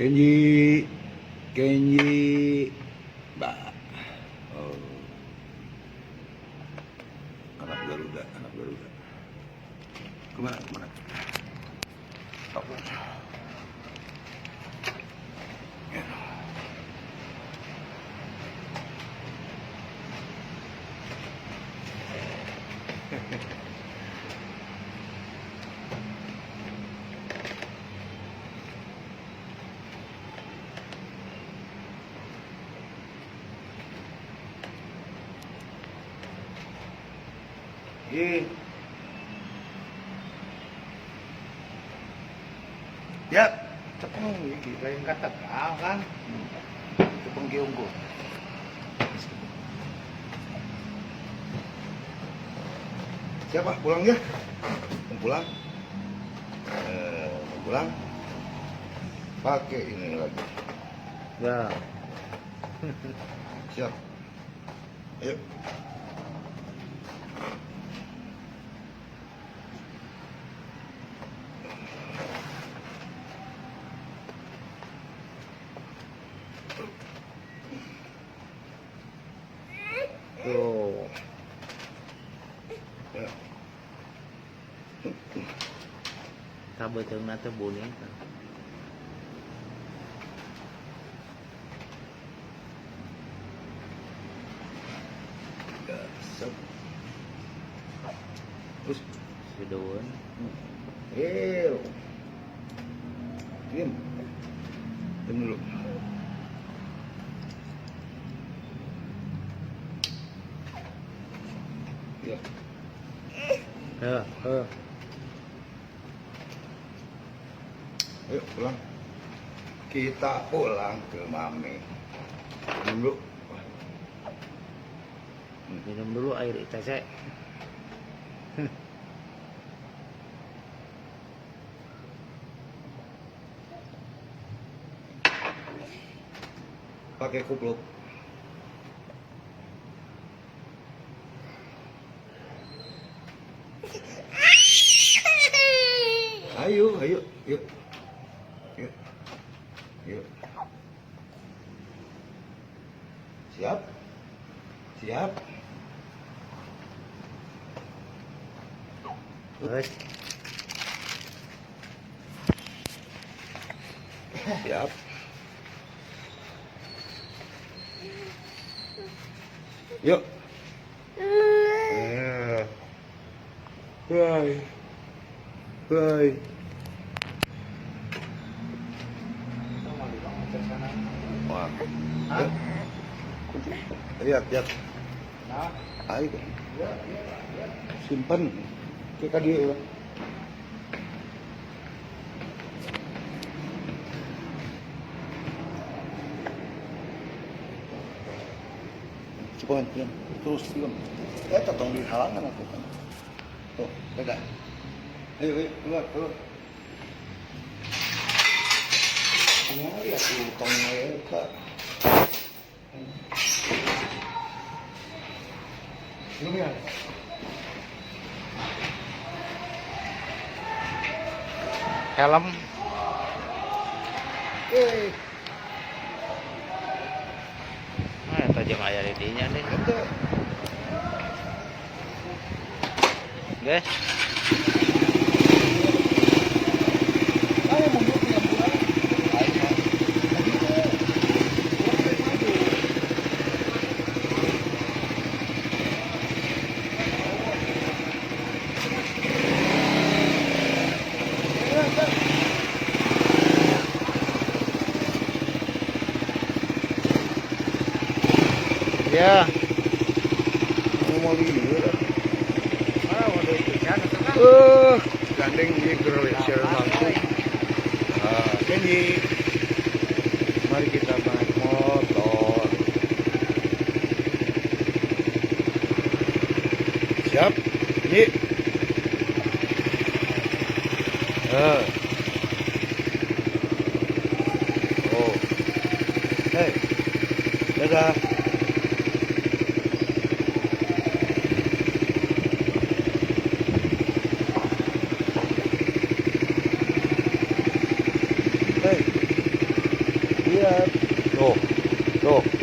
Kenji, Kenji, Mbak. Oh. Anak Garuda, anak Garuda. Kemana, kemana? Oh. Ya. Ye. Ya, cepeng iki lain kata kan. Cepeng ki unggul. Siapa pulang ya? Pulang. Pulang. Pakai ini lagi. Ya. Siap. Ayo. Tuh. Ya. Kabeuteung na teh bunyi. Gasep. Terus Sideun. Diam. Diam dulu. Ya. Ya, Ayo pulang. Kita pulang ke Mami. Dulu. minum dulu air ITC. Pakai kupluk. Ayo, ayo, yuk. Yuk. Yuk. Siap? Siap? Terus Siap. Yuk. Bye. Bye. Wah. Lihat, lihat. Ayo. Simpan. Kita dia. Cepat, terus film. Tolong di halangan aku kan. Tuh, pegang. Ayo, ayo, keluar, keluar. Ini ya tuh, tongnya Kak. Belum ya? helm. Tajam aya di dinya nih. Itu. Guys. Ayo mundur yang kurang. Ayo. Ya. Mau lihat. Waduh itu kan. Gandeng di Croatia langsung. Kenji. Mari kita naik motor. Siap? Ini. Oh. Hey. Dadah. Hey. lihat. Tuh. Tuh.